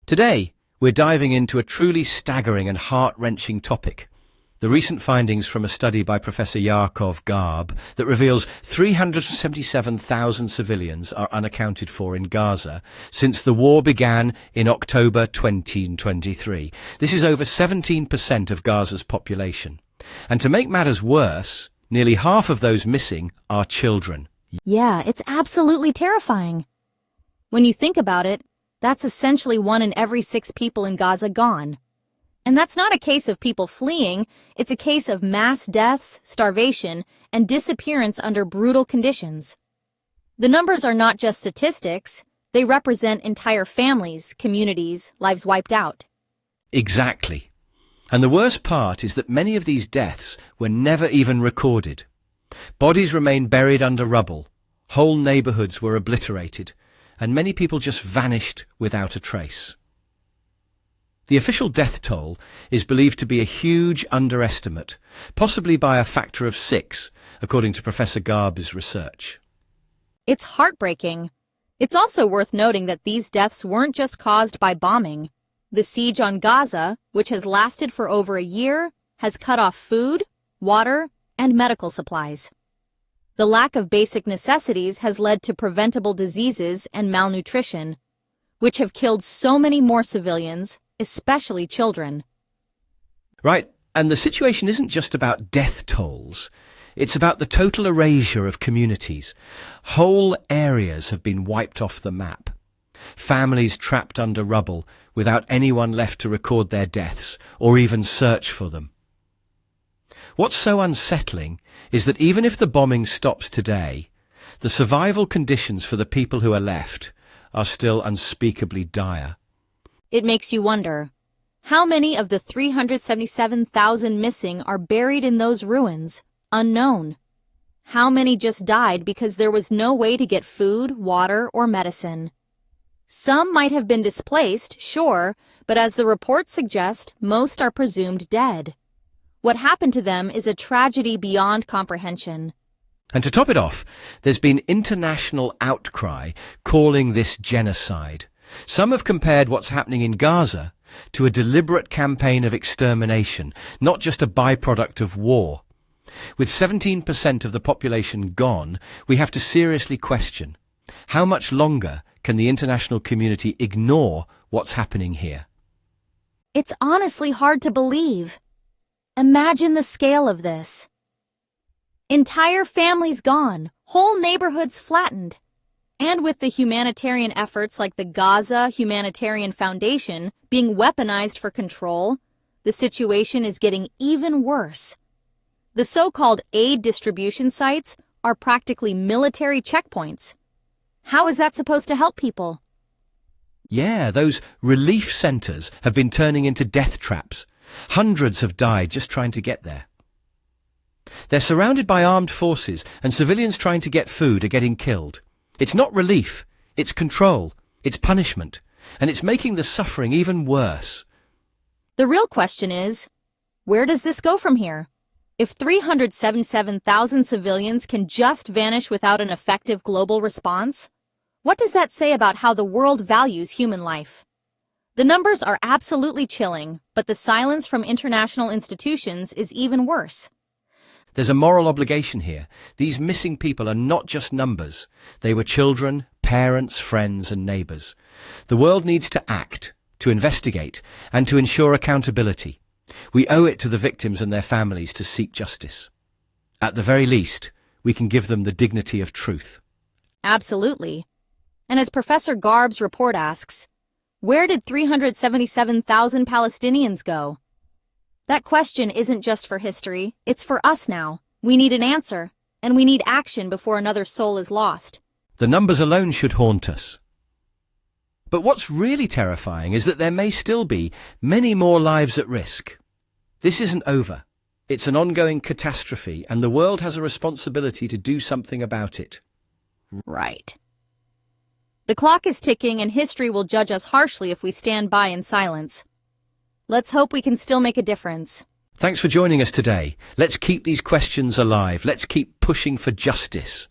Today, we're diving into a truly staggering and heart-wrenching topic. The recent findings from a study by Professor Yaakov Garb that reveals 377,000 civilians are unaccounted for in Gaza since the war began in October 2023. This is over 17% of Gaza's population. And to make matters worse, nearly half of those missing are children. Yeah, it's absolutely terrifying. When you think about it, that's essentially 1 in every 6 people in Gaza gone. And that's not a case of people fleeing, it's a case of mass deaths, starvation, and disappearance under brutal conditions. The numbers are not just statistics, they represent entire families, communities, lives wiped out. Exactly. And the worst part is that many of these deaths were never even recorded. Bodies remain buried under rubble, whole neighborhoods were obliterated, and many people just vanished without a trace. The official death toll is believed to be a huge underestimate, possibly by a factor of 6, according to Professor Garb's research. It's heartbreaking. It's also worth noting that these deaths weren't just caused by bombing. The siege on Gaza, which has lasted for over a year, has cut off food, water, and medical supplies. The lack of basic necessities has led to preventable diseases and malnutrition, which have killed so many more civilians, especially children. Right, and the situation isn't just about death tolls. It's about the total erasure of communities. Whole areas have been wiped off the map. Families trapped under rubble without anyone left to record their deaths or even search for them. What's so unsettling is that even if the bombing stops today, the survival conditions for the people who are left are still unspeakably dire. It makes you wonder, how many of the 377,000 missing are buried in those ruins, unknown? How many just died because there was no way to get food, water, or medicine? Some might have been displaced, sure, but as the reports suggest, most are presumed dead. What happened to them is a tragedy beyond comprehension. And to top it off, there's been international outcry calling this genocide. Some have compared what's happening in Gaza to a deliberate campaign of extermination, not just a byproduct of war. With 17% of the population gone, we have to seriously question, how much longer can the international community ignore what's happening here? It's honestly hard to believe. Imagine the scale of this. Entire families gone, whole neighborhoods flattened. And with the humanitarian efforts like the Gaza Humanitarian Foundation being weaponized for control, the situation is getting even worse. The so-called aid distribution sites are practically military checkpoints. How is that supposed to help people? Yeah, those relief centers have been turning into death traps. Hundreds have died just trying to get there. They're surrounded by armed forces, and civilians trying to get food are getting killed. It's not relief, it's control, it's punishment, and it's making the suffering even worse. The real question is, where does this go from here? If 377,000 civilians can just vanish without an effective global response, what does that say about how the world values human life? The numbers are absolutely chilling, but the silence from international institutions is even worse. There's a moral obligation here. These missing people are not just numbers. They were children, parents, friends, and neighbors. The world needs to act, to investigate, and to ensure accountability. We owe it to the victims and their families to seek justice. At the very least, we can give them the dignity of truth. Absolutely. And as Professor Garb's report asks, where did 377,000 Palestinians go? That question isn't just for history, it's for us now. We need an answer, and we need action before another soul is lost. The numbers alone should haunt us. But what's really terrifying is that there may still be many more lives at risk. This isn't over. It's an ongoing catastrophe, and the world has a responsibility to do something about it. Right. The clock is ticking, and history will judge us harshly if we stand by in silence. Let's hope we can still make a difference. Thanks for joining us today. Let's keep these questions alive. Let's keep pushing for justice.